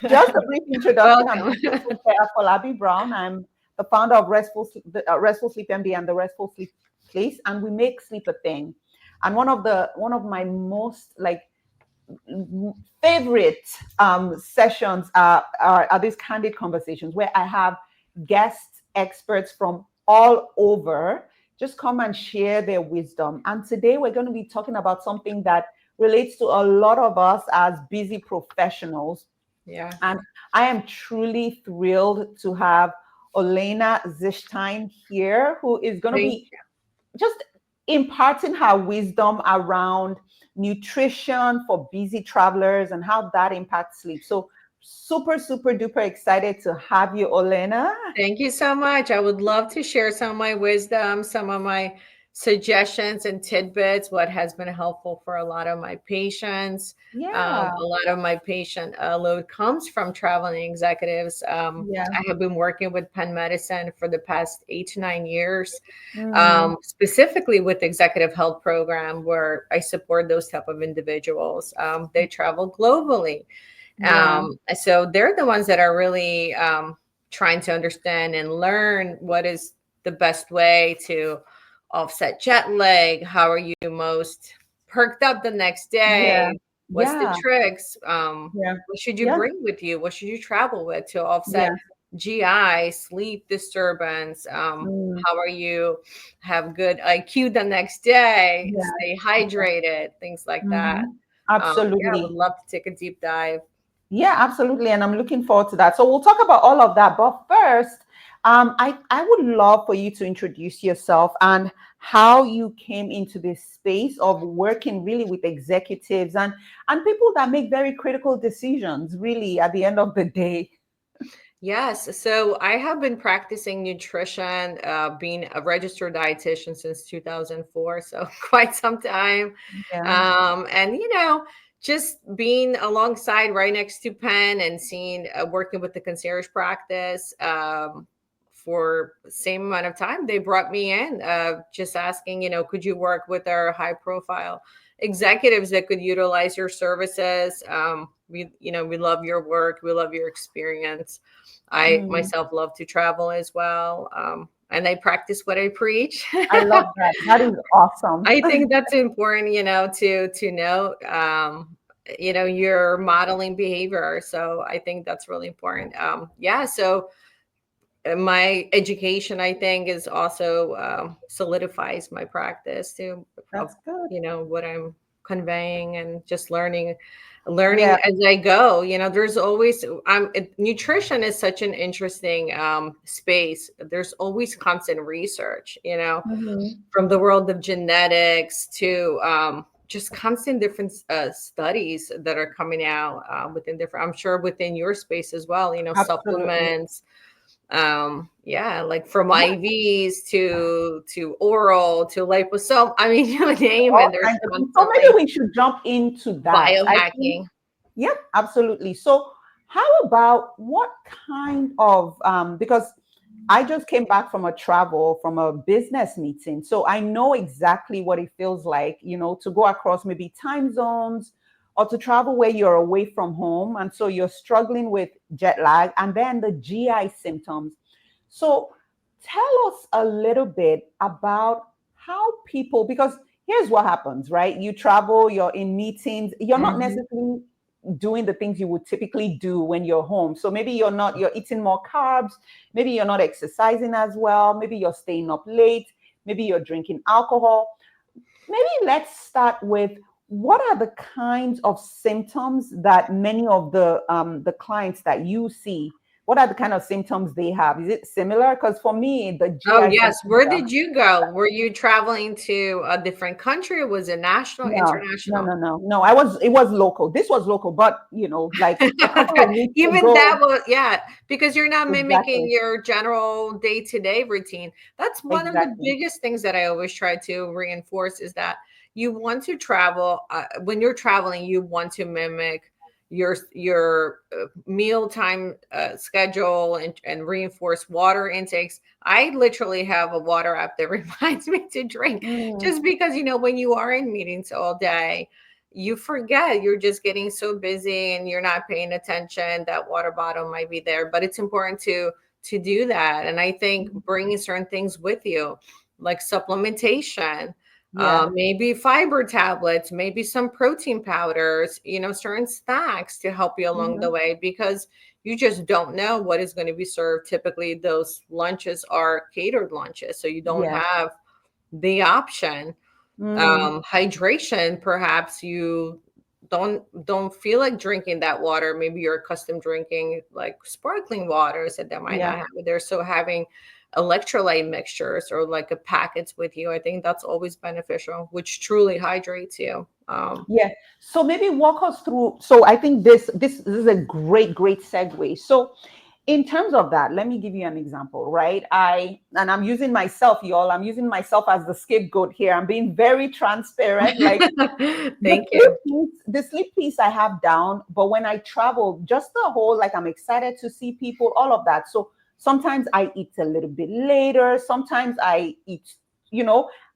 Just a brief introduction. I'm Welcome. Funke Afolabi Brown. I'm the founder of Restful Sleep MD and the Restful Sleep Place, and we make sleep a thing. And one of my most favorite sessions are these candid conversations where I have guest experts from all over just come and share their wisdom. And today we're going to be talking about something that relates to a lot of us as busy professionals. Yeah. And I am truly thrilled to have Olena Zinshtein here, who is going to Thank be just imparting her wisdom around nutrition for busy travelers and how that impacts sleep. So super, super duper excited to have you, Olena. Thank you so much. I would love to share some of my wisdom, some of my suggestions and tidbits, what has been helpful for a lot of my patients. Yeah. A lot of my patient load comes from traveling executives. Yeah. I have been working with Penn Medicine for the past 8 to 9 years, Mm, specifically with the executive health program where I support those type of individuals. They travel globally. yeah. So they're the ones that are really trying to understand and learn what is the best way to offset jet lag. How are you most perked up the next Yeah. day? What's the Yeah. tricks? Yeah. What should you Yeah. bring with you? What should you travel with to offset Yeah. GI, sleep disturbance? Mm, How are you have good IQ the next day? yeah. Stay hydrated, things like that. Mhm. Yeah, I would Absolutely. love to take a deep dive. Yeah, absolutely. And I'm looking forward to that. So we'll talk about all of that. But first, I would love for you to introduce yourself and how you came into this space of working really with executives and people that make very critical decisions, really, at the end of the day. Yes. So I have been practicing nutrition, being a registered dietitian since 2004. So quite some time. Yeah. And, just being alongside right next to Penn and seeing, working with the concierge practice for the same amount of time, they brought me in, just asking, could you work with our high profile executives that could utilize your services? We love your work. We love your experience. I Mm, myself love to travel as well. And I practice what I preach. I love that. That is awesome. I think that's important, to know, your modeling behavior. So I think that's really important. Yeah. So my education, I think, is also solidifies my practice too, of, That's good. what I'm conveying and just learning Yeah. as I go. There's always nutrition is such an interesting space. There's always constant research, Mhm. from the world of genetics to just constant different studies that are coming out within different, I'm sure within your space as well, Absolutely. supplements, yeah, like from Yeah. IVs to oral to liposome. I mean, you name All it, there's kinds of things. So maybe constantly we should jump into that. I think, biohacking. yep, absolutely. So, how about what kind of, because I just came back from a travel, from a business meeting. So I know exactly what it feels like, to go across maybe time zones or to travel where you're away from home. And so you're struggling with jet lag and then the GI symptoms. So tell us a little bit about how people, because here's what happens, right? You travel, you're in meetings, you're not Mhm. necessarily doing the things you would typically do when you're home. So maybe you're eating more carbs, maybe you're not exercising as well, maybe you're staying up late, maybe you're drinking alcohol. Maybe let's start with what are the kinds of symptoms that many of the clients that you see, what are the kind of symptoms they have? Is it similar? Because for me, the Oh GI yes, symptoms where are did you go? Were you traveling to a different country? Was it national, no, no, international? no, no, no. It was local. This was local, but like a couple of weeks Even that ago, was, yeah, because you're not mimicking exactly, your general day-to-day routine. That's one of the exactly. biggest things that I always try to reinforce is that you want to travel, when you're traveling, you want to mimic your mealtime schedule and reinforce water intakes. I literally have a water app that reminds me to drink, Mm, just because when you are in meetings all day, you forget, you're just getting so busy and you're not paying attention. That water bottle might be there, but it's important to do that. And I think bringing certain things with you, like supplementation, Yeah. maybe fiber tablets, maybe some protein powders, certain snacks to help you along Mhm. the way, because you just don't know what is going to be served. Typically, those lunches are catered lunches, so you don't Yes. have the option. Mm. Hydration, perhaps you don't feel like drinking that water. Maybe you're accustomed drinking like sparkling waters, and that might not Yeah. have it there. So having electrolyte mixtures or like a packets with you, I think that's always beneficial, which truly hydrates you. Yeah. So maybe walk us through. So I think this is a great segue. So in terms of that, let me give you an example, right? I'm using myself, y'all. I'm using myself as the scapegoat here. I'm being very transparent. Like Thank you. the sleep piece I have down, but when I travel, just the whole like I'm excited to see people, all of that. So sometimes I eat a little bit later. Sometimes I eat,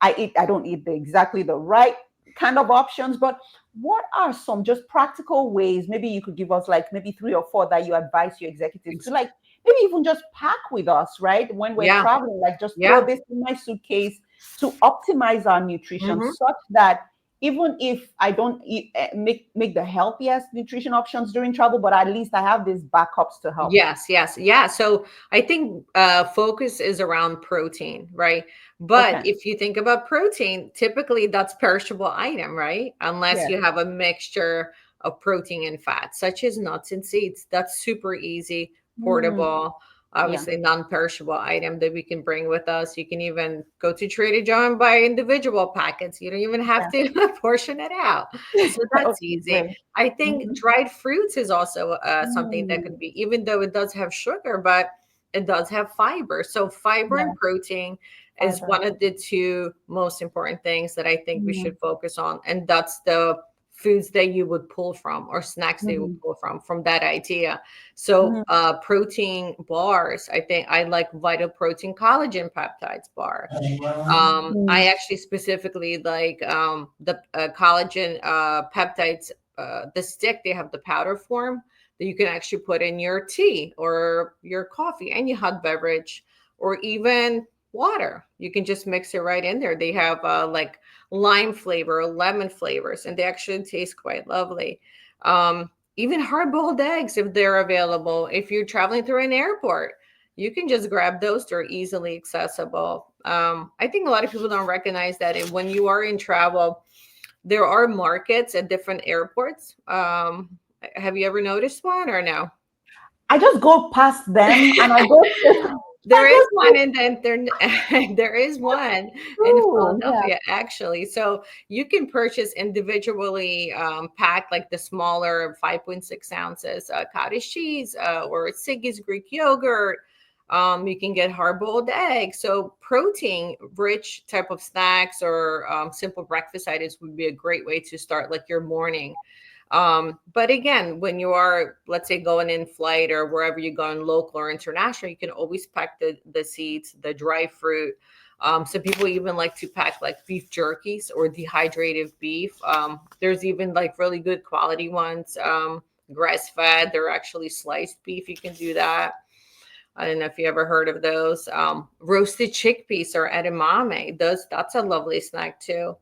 I don't eat exactly the right kind of options. But what are some just practical ways? Maybe you could give us like maybe 3 or 4 that you advise your executives to like maybe even just pack with us, right? When we're Yeah. traveling, like just throw Yeah. this in my suitcase to optimize our nutrition Mhm. such that even if I don't eat, make the healthiest nutrition options during travel, but at least I have these backups to help. Yes, yes, yeah. So I think focus is around protein, right? But Okay. if you think about protein, typically that's perishable item, right? Unless Yes. you have a mixture of protein and fat, such as nuts and seeds. That's super easy, Mm, portable, yeah. obviously non-perishable item that we can bring with us. You can even go to Trader Joe and buy individual packets. You don't even have Yeah. to portion it out. So that's Okay. easy. Great. I think Mhm. dried fruits is also something that Mm, could be, even though it does have sugar, but it does have fiber. So fiber yeah. and protein is Fiber. one of the two most important things that I think we Mm, should focus on. And that's the foods that you would pull from, or snacks that you mhm, would pull from that idea. So mhm, protein bars, I think I like Vital Protein Collagen Peptides bar. I mm, actually specifically like the collagen peptides, the stick. They have the powder form that you can actually put in your tea or your coffee, any hot beverage, or even water. You can just mix it right in there. They have like lime flavor, lemon flavors, and they actually taste quite lovely. Even hard-boiled eggs, if they're available. If you're traveling through an airport, you can just grab those. They're easily accessible. I think a lot of people don't recognize that. And when you are in travel, there are markets at different airports. Have you ever noticed one or no? I just go past them and I go straight. There I is go one straight in there is one in through. Yeah. Philadelphia, actually. So you can purchase individually packed, like the smaller 5.6 ounces cottage cheese or Siggy's Greek yogurt. You can get hard-boiled eggs. So protein-rich type of snacks or simple breakfast items would be a great way to start like your morning. But again, when you are, let's say, going in flight or wherever you're going, local or international, you can always pack the seeds, the dry fruit. So people even like to pack like beef jerkies or dehydrated beef. There's even like really good quality ones, grass fed. They're actually sliced beef. You can do that. I don't know if you ever heard of those. Roasted chickpeas or edamame. That's a lovely snack too.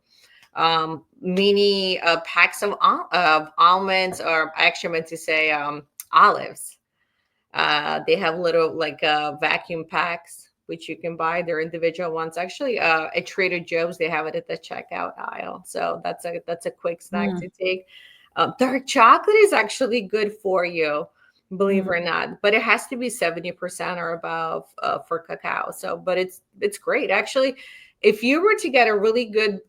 Mini packs of almonds, or I actually meant to say olives. They have little like vacuum packs which you can buy. They're individual ones. Actually, at Trader Joe's they have it at the checkout aisle. So that's a quick snack Mm, to take. Dark chocolate is actually good for you, believe it mm, or not, but it has to be 70% or above for cacao. So, but it's great actually. If you were to get a really good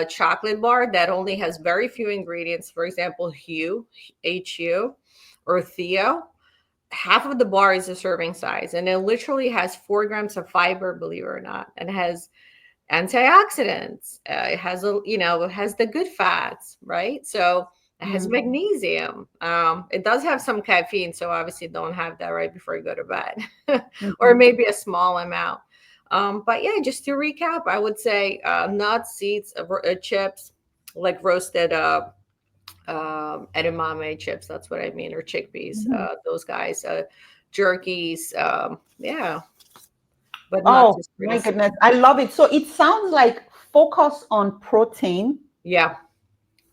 chocolate bar that only has very few ingredients, for example, HU, or Theo, half of the bar is a serving size, and it literally has 4 grams of fiber, believe it or not, and it has antioxidants. It has it has the good fats, right? So it has mm, magnesium. It does have some caffeine, so obviously don't have that right before you go to bed, or mhm, maybe a small amount. But yeah, just to recap, I would say nuts, seeds, chips, like roasted edamame chips. That's what I mean, or chickpeas. Mhm. Those guys, jerkies. Yeah, but not Oh just pretty my soon. goodness, I love it. So it sounds like focus on protein, Yeah,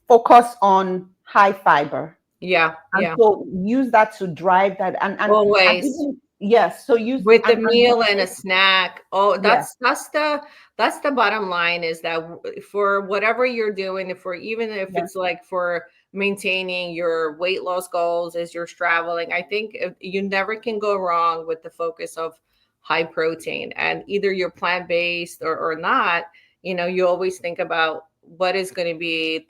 focus on high fiber. yeah, And yeah. so use that to drive that and Always. even yes, so use With a and meal and a snack. Oh, yes, that's the bottom line, is that for whatever you're doing, if for even if yes, it's like for maintaining your weight loss goals as you're traveling, I think you never can go wrong with the focus of high protein. And either you're plant-based or not, you always think about what is going to be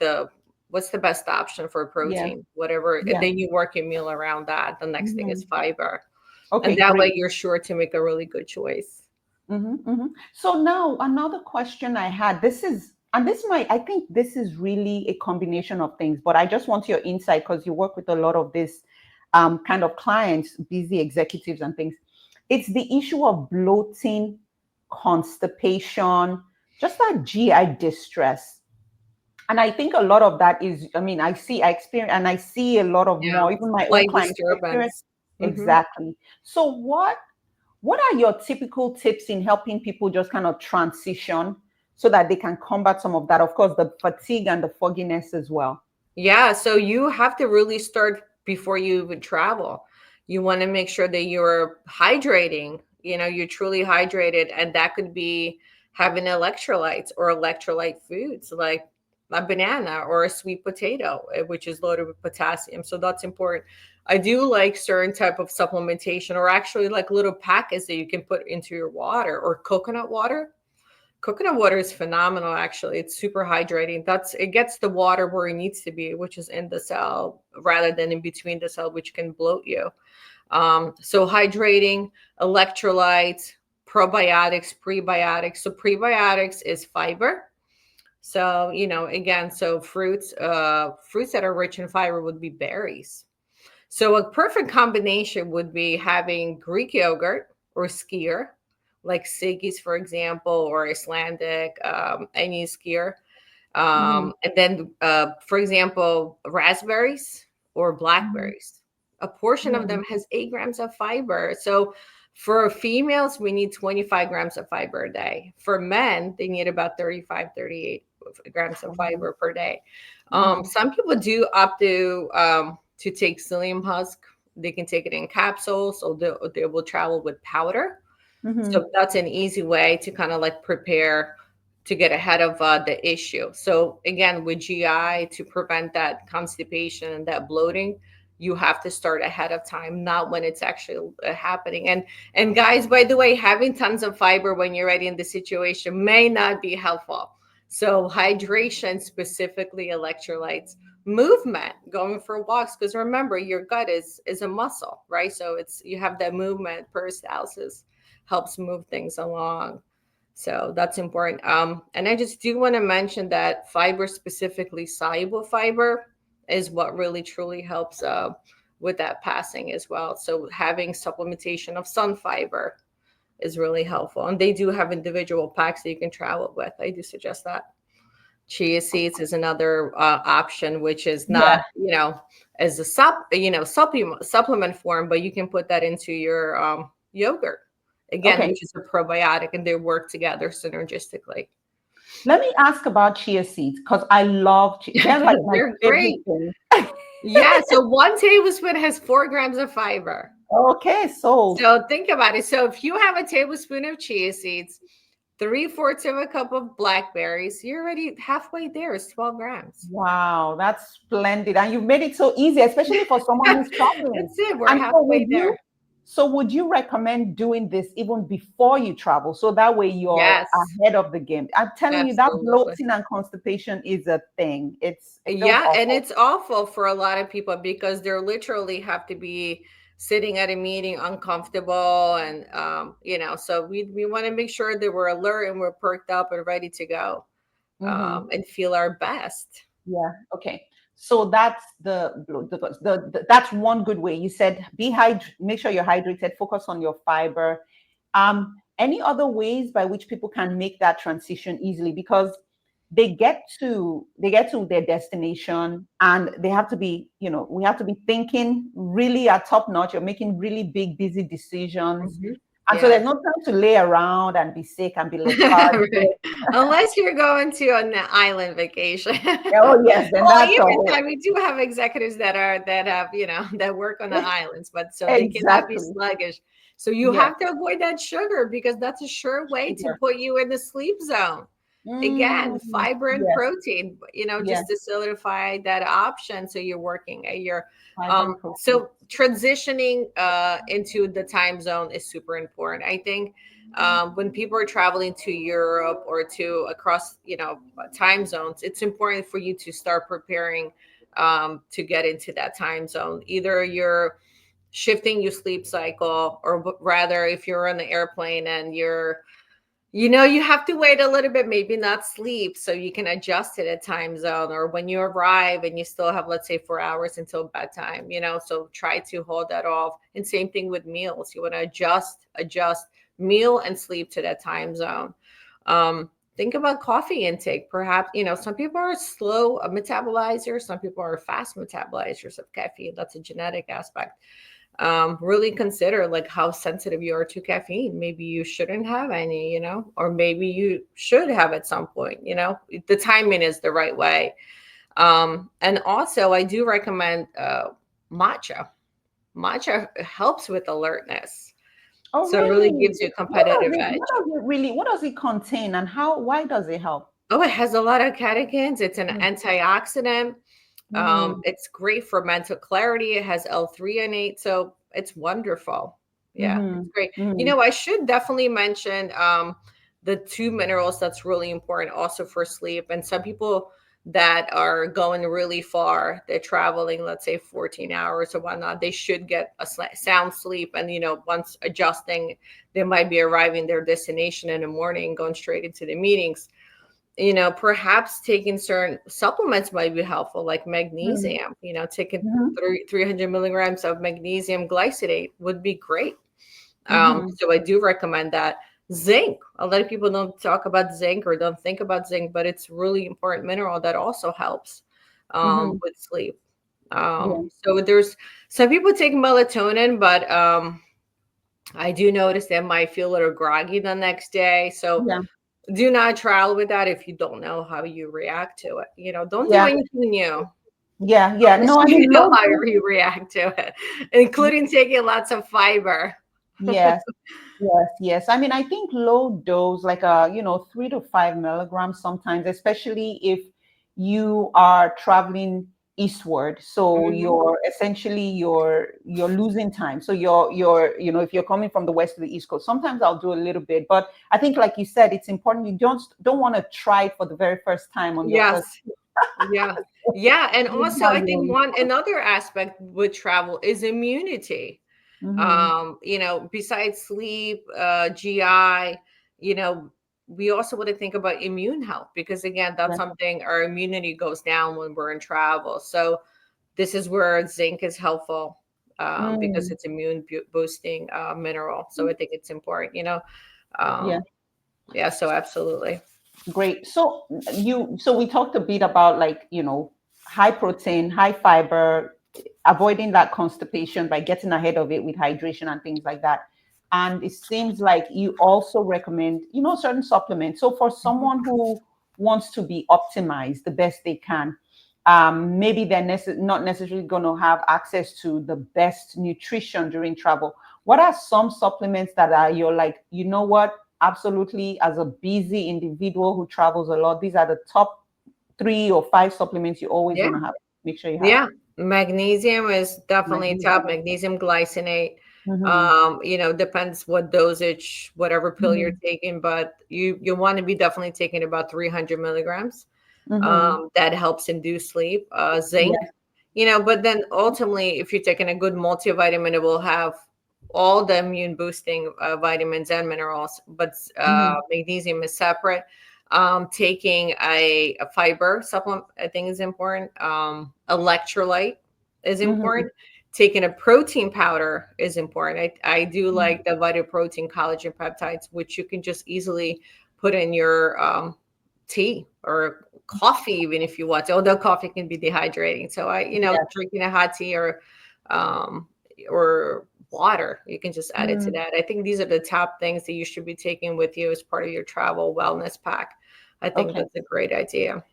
what's the best option for yes, protein, whatever, and yes. then you work your meal around that. The next thing is Mhm. fiber, and Okay, that way great. you're sure to make a really good choice. So now another question I had. This is and this might I think this is really a combination of things, but I just want your insight because you work with a lot of this kind of clients, busy executives and things. It's the issue of bloating, constipation, just that GI distress. And I think a lot of that is, I mean, I experience, and I see a lot of Yeah, more, even my own flight clients experience. disturbance. Hmm. Exactly. So what are your typical tips in helping people just kind of transition so that they can combat some of that? Of course, the fatigue and the fogginess as well. Yeah, so you have to really start before you even travel. You want to make sure that you're hydrating, you're truly hydrated, and that could be having electrolytes or electrolyte foods like a banana or a sweet potato, which is loaded with potassium. So that's important. I do like certain type of supplementation, or actually like little packets that you can put into your water, or coconut water. Coconut water is phenomenal, actually. It's super hydrating. It gets the water where it needs to be, which is in the cell rather than in between the cell, which can bloat you. So hydrating, electrolytes, probiotics, prebiotics. So prebiotics is fiber. So, again, so fruits that are rich in fiber would be berries. So a perfect combination would be having Greek yogurt or skyr, like Siggy's, for example, or Icelandic, any skyr. Mhm, And then, for example, raspberries or mhm, blackberries. A portion of mhm, them has 8 grams of fiber. So for females, we need 25 grams of fiber a day. For men, they need about 35, 38 grams of mhm, fiber per day. mhm, Some people do opt to take psyllium husk. They can take it in capsules, or they will travel with powder. mhm, So that's an easy way to kind of like prepare to get ahead of the issue. So again, with GI, to prevent that constipation and that bloating, you have to start ahead of time, not when it's actually happening. And guys, by the way, having tons of fiber when you're already in the situation may not be helpful. So hydration, specifically electrolytes, movement, going for walks, because remember, your gut is a muscle, right? So it's you have that movement, peristalsis helps move things along. So that's important. And I just do want to mention that fiber, specifically soluble fiber, is what really truly helps with that passing as well. So having supplementation of sun fiber is really helpful. And they do have individual packs that you can travel with. I do suggest that. Chia seeds is another option, which is not, yeah. as a supplement form, but you can put that into your yogurt again, Okay. which is a probiotic, and they work together synergistically. Let me ask about chia seeds because I love they're like my They're favorite great. thing. Yeah. So 1 tablespoon has 4 grams of fiber. Okay, sold. So think about it. So if you have a tablespoon of chia seeds, 3/4 of a cup of blackberries, you're already halfway there. It's 12 grams. Wow, that's splendid. And you've made it so easy, especially for someone who's traveling. That's it. We're And halfway there. so would you recommend doing this even before you travel? So that way you're Yes, ahead of the game. I'm telling you that absolutely. bloating and constipation is a thing. It feels Yeah, and awful. it's awful for a lot of people because they're literally have to be sitting at a meeting uncomfortable, and so we want to make sure that we're alert and we're perked up and ready to go, Hmm. and feel our best. Yeah. Okay. So that's that's one good way. You said make sure you're hydrated, focus on your fiber. Any other ways by which people can make that transition easily? Because they get to their destination, and they have to be, we have to be thinking really at top notch. You're making really big, busy decisions. Mhm. And so Yeah. there's no time to lay around and be sick and be lethargic. Right. Unless you're going to an island vacation. Oh yes, then Well, that's a even whole that, we do have executives that have, that work on the islands, but so they cannot be exactly. sluggish. So you Yes, have to avoid that sugar, because that's a sure way to sugar. put you in the sleep zone. Again, Mm, fiber and yes, protein, yes, just to solidify that option. So you're working at your, fiber and protein. so transitioning into the time zone is super important. I think when people are traveling to Europe or to across, time zones, it's important for you to start preparing to get into that time zone. Either you're shifting your sleep cycle, or rather, if you're on the airplane and you have to wait a little bit, maybe not sleep, so you can adjust to the time zone, or when you arrive and you still have, let's say, 4 hours until bedtime, so try to hold that off. And same thing with meals. You want to adjust meal and sleep to that time zone. Think about coffee intake. Perhaps, some people are slow metabolizers, some people are fast metabolizers of caffeine. That's a genetic aspect. Really consider like how sensitive you are to caffeine. Maybe you shouldn't have any, or maybe you should have at some point. The timing is the right way. And also, I do recommend matcha. Matcha helps with alertness, Oh so it really really? gives you a competitive What edge. does it really, what does it contain, and why does it help? Oh, it has a lot of catechins. It's an Mm, antioxidant. mm, It's great for mental clarity. It has L-threonate, so it's wonderful. Yeah, it's mhm, great. mhm. I should definitely mention the two minerals that's really important also for sleep. And some people that are going really far, they're traveling, let's say 14 hours or whatnot, they should get a sound sleep. And, once adjusting, they might be arriving their destination in the morning, going straight into the meetings. Perhaps taking certain supplements might be helpful, like Mm, magnesium. Taking mhm, 300 milligrams of magnesium glycinate would be great. mhm, So I do recommend that. Zinc. A lot of people don't talk about zinc or don't think about zinc, but it's really important mineral that also helps mhm. with sleep. Yeah, So there's some people take melatonin, but I do notice they might feel a little groggy the next day. So yeah, do not trial with that if you don't know how you react to it. Don't do yeah, anything new yeah, yeah. unless No, I you mean know low how dose. you react to it, including taking lots of fiber. Yes, yes, yes. I mean, I think low dose, like 3 to 5 milligrams sometimes, especially if you are traveling eastward. So Mhm. you're losing time. So if you're coming from the west to the east coast, sometimes I'll do a little bit. But I think, like you said, it's important. You don't want to try it for the very first time on your Yes. first. Yeah. Yeah. And Maybe also, how I you think want another aspect with travel is immunity. Mm-hmm. Besides sleep, GI, you know, we also want to think about immune health, because again, that's Yeah. something, our immunity goes down when we're in travel. So this is where zinc is helpful, because Mm, it's immune boosting mineral. So I think it's important, yeah. um, yeah, so absolutely. Great. So we talked a bit about, like, high protein, high fiber, avoiding that constipation by getting ahead of it with hydration and things like that. And it seems like you also recommend, certain supplements. So for Mhm. someone who wants to be optimized the best they can, maybe they're not necessarily going to have access to the best nutrition during travel. What are some supplements that are you're like, what? Absolutely, as a busy individual who travels a lot, these are the top 3 or 5 supplements you always Yeah. want to have. Make sure you have Yeah, magnesium is definitely top. magnesium. Magnesium glycinate. Mm-hmm. Depends what dosage, whatever pill you're Mm-hmm. taking, but you want to be definitely taking about 300 milligrams. Mm-hmm. That helps induce sleep. Zinc, Yes. but then ultimately, if you're taking a good multivitamin, it will have all the immune boosting vitamins and minerals, but Mm-hmm. magnesium is separate. Taking a fiber supplement, I think, is important. Electrolyte is Mm-hmm. important. Taking a protein powder is important. I do Mm-hmm. like the Vita Protein collagen peptides, which you can just easily put in your tea or coffee, even if you want to, although coffee can be dehydrating. So Yes. drinking a hot tea um, or water, you can just add it to Mm, that. I think these are the top things that you should be taking with you as part of your travel wellness pack. I think okay. that's a great idea.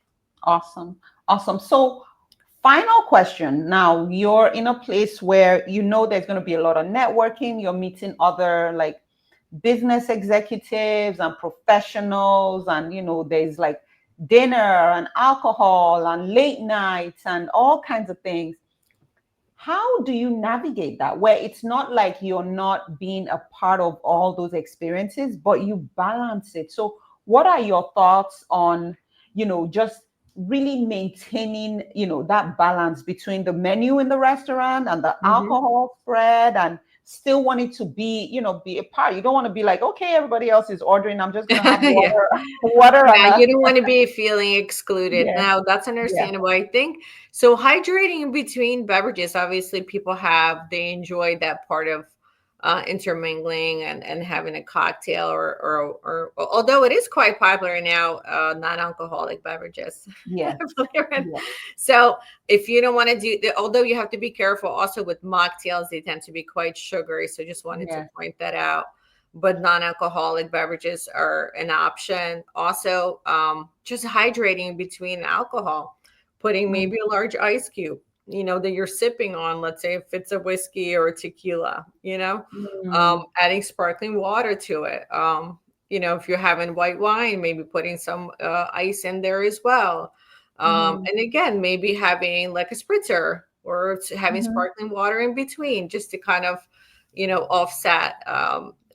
Awesome. Awesome. So, final question. Now, you're in a place where you know there's going to be a lot of networking. You're meeting other like business executives and professionals, and there's like dinner and alcohol and late nights and all kinds of things. How do you navigate that where it's not like you're not being a part of all those experiences, but you balance it? So, what are your thoughts on, just really maintaining, that balance between the menu in the restaurant and the Hmm. alcohol spread and still wanting to be a part? You don't want to be like, okay, everybody else is ordering. I'm just going to have Yeah. water, water and Yeah, you don't want to be feeling excluded. yeah, Now, that's yeah, understandable. I think so. Hydrating in between beverages, obviously, they enjoy that part of intermingling and having a cocktail or although it is quite popular now, non-alcoholic beverages. yes, Believe it or not. yes, So, if you don't want to although you have to be careful also with mocktails, they tend to be quite sugary. So, just wanted to yes. point that out, but non-alcoholic beverages are an option. Also, just hydrating between alcohol, putting Mm, maybe a large ice cube, that you're sipping on. Let's say if it's a whiskey or a tequila, mm, adding sparkling water to it. If you're having white wine, maybe putting some ice in there as well. mhm, And again, maybe having like a spritzer or having mhm. sparkling water in between just to kind of offset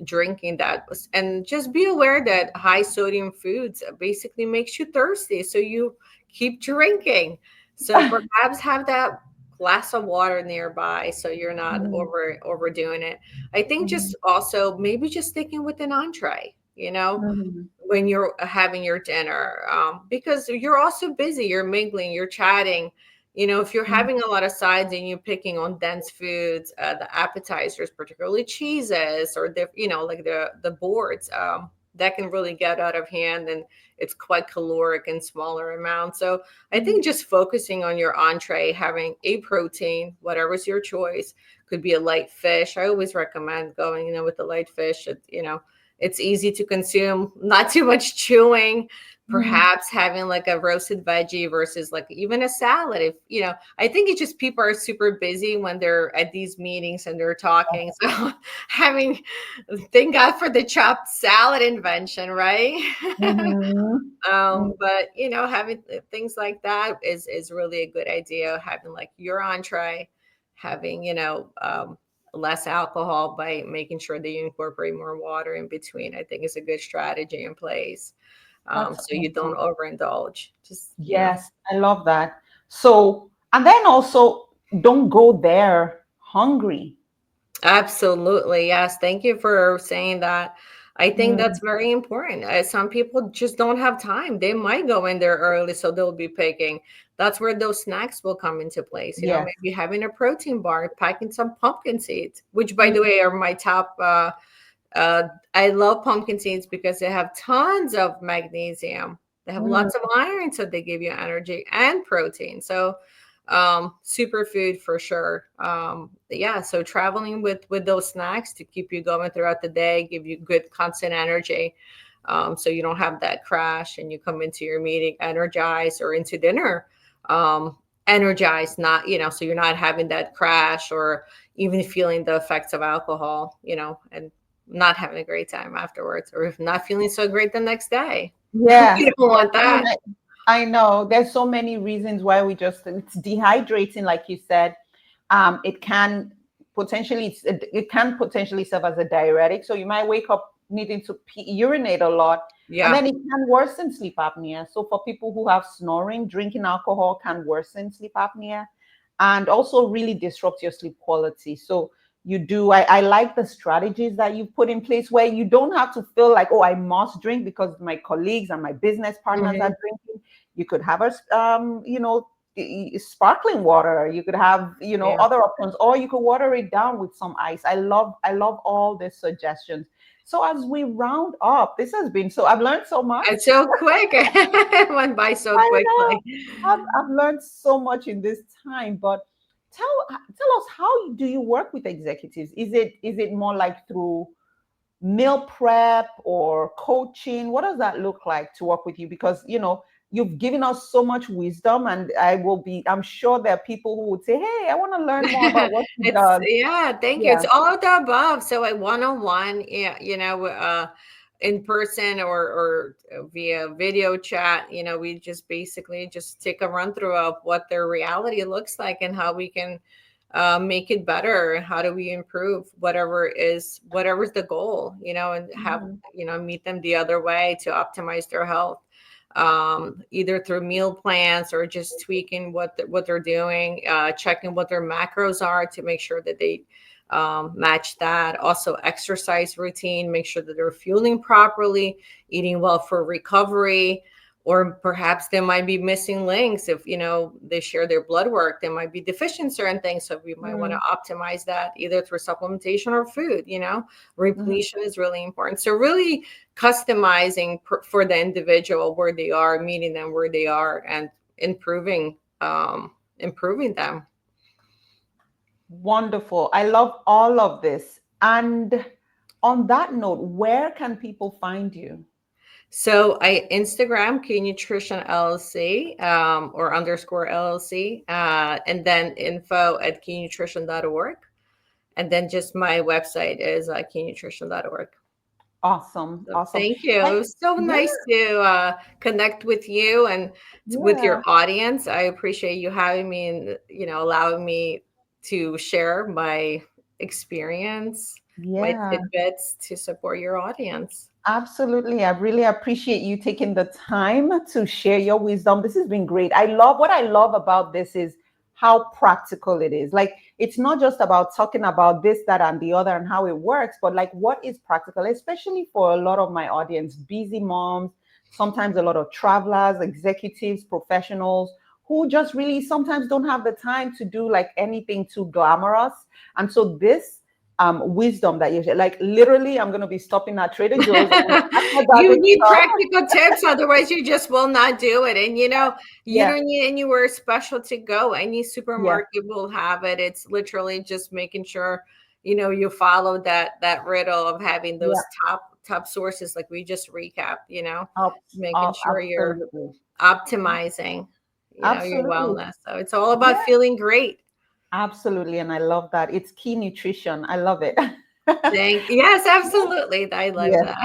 drinking that. And just be aware that high sodium foods basically makes you thirsty, so you keep drinking. So perhaps have that glass of water nearby so you're not Mhm, overdoing it. I think mhm, just also maybe just sticking with an entree, mhm, when you're having your dinner, because you're also busy, you're mingling, you're chatting. If you're mhm. having a lot of sides and you're picking on dense foods, the appetizers, particularly cheeses, or like the boards, that can really get out of hand, and it's quite caloric in smaller amounts. So I think just focusing on your entree, having a protein, whatever's your choice, could be a light fish. I always recommend going, with the light fish. It's easy to consume, not too much chewing. Mhm. Perhaps having like a roasted veggie versus like even a salad. If I think it's just people are super busy when they're at these meetings and they're talking. So having, thank God for the chopped salad invention, right? Mhm. Mm. But having things like that is really a good idea. Having like your entree, having less alcohol by making sure that you incorporate more water in between, I think is a good strategy in place. That's So you don't awesome. overindulge. Just Yes, I love that. So, and then also don't go there hungry. absolutely. Yes. Thank you for saying that. I think Mm, that's very important. Some people just don't have time. They might go in there early, so they'll be picking. That's where those snacks will come into place. yes. Maybe having a protein bar, packing some pumpkin seeds, which, by Mm, the way, are my top. I love pumpkin seeds because they have tons of magnesium. They have mhm. lots of iron, so they give you energy and protein. So, superfood for sure. Yeah, so traveling with those snacks to keep you going throughout the day, give you good constant energy. So you don't have that crash and you come into your meeting energized, or into dinner energized, not, so you're not having that crash or even feeling the effects of alcohol, and not having a great time afterwards, or if not feeling so great the next day. Yes, We don't yes. want that. I know. There's so many reasons why it's dehydrating, like you said. It can it can potentially serve as a diuretic. So you might wake up needing to urinate a lot, and Yeah. then it can worsen sleep apnea. So for people who have snoring, drinking alcohol can worsen sleep apnea, and also really disrupt your sleep quality. So I like the strategies that you put in place where you don't have to feel like, oh, I must drink because my colleagues and my business partners Hmm. are drinking. You could have sparkling water. You could have Yeah. other options, or you could water it down with some ice. I love all these suggestions. So as we round up, this has been so, I've learned so much. It's so quick. It went by so I know. quickly. I've learned so much in this time, but tell us, how do you work with executives? Is it more like through meal prep or coaching? What does that look like to work with you? Because you've given us so much wisdom, and I'm sure there are people who would say, hey, I want to learn more about what he It's does. yeah, thank you. Yeah. It's all of the above. So a one-on-one, yeah, in person or via video chat, we just basically just take a run through of what their reality looks like and how we can make it better. How do we improve whatever's the goal, and have, Mhm. meet them the other way to optimize their health, either through meal plans or just tweaking what they're doing, checking what their macros are to make sure that they match that. Also, exercise routine, make sure that they're fueling properly, eating well for recovery. Or perhaps they might be missing links. If they share their blood work, they might be deficient in certain things. So we might want to Mm, optimize that either through supplementation or food. mhm. Repletion is really important. So really customizing for the individual where they are, meeting them where they are, and improving them. Wonderful. I love all of this. And on that note, where can people find you? So I Instagram Key Nutrition LLC, or underscore LLC, and then info@keynutrition.org. And then just my website is keynutrition.org. Awesome. So Awesome. thank you. And It was so yeah, nice to connect with you and with yeah, your audience. I appreciate you having me and allowing me to share my experience, my yeah. tidbits to support your audience. Absolutely. I really appreciate you taking the time to share your wisdom. This has been great. What I love about this is how practical it is. Like, it's not just about talking about this, that, and the other and how it works, but like what is practical, especially for a lot of my audience, busy moms, sometimes a lot of travelers, executives, professionals who just really sometimes don't have the time to do like anything too glamorous. And so this wisdom that you share. Like literally, I'm gonna be stopping at Trader Joe's. I'm gonna pack my bag You with need stuff. practical tips, otherwise you just will not do it. And you Yeah, don't need anywhere special to go. Any yeah, supermarket will have it. It's literally just making sure you follow that riddle of having yeah. those top sources, like we just recapped. Making sure you're Absolutely, optimizing your absolutely. wellness. So it's all about Yeah, feeling great. absolutely. And I love that. It's Key Nutrition. I love it. Yes, absolutely. I love Yes. that.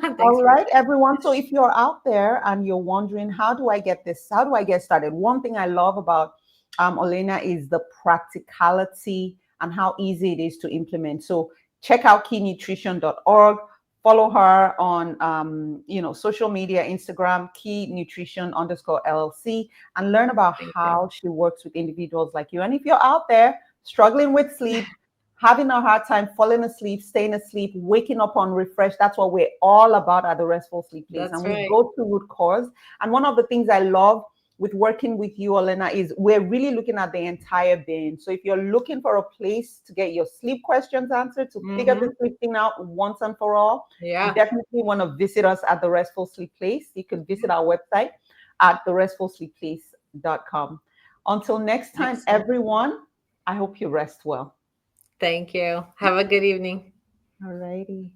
Thanks All for right, everyone. So if you're out there and you're wondering, how do I get this? How do I get started? One thing I love about Olena is the practicality and how easy it is to implement. So check out keynutrition.org. Follow her on, social media, Instagram, Key Nutrition underscore LLC, and learn about Thank you. how she works with individuals like you. And if you're out there struggling with sleep, having a hard time falling asleep, staying asleep, waking up unrefreshed. That's what we're all about at the Restful Sleep Place. That's And we right. go to root cause. And one of the things I love with working with you, Olena, is we're really looking at the entire being. So if you're looking for a place to get your sleep questions answered, to figure Hmm. the sleep thing out once and for all, you Yeah. definitely want to visit us at the Restful Sleep Place. You can visit our website at therestfulsleepplace.com. Until next time, Excellent. everyone, I hope you rest well. Thank you. Have a good evening. All righty.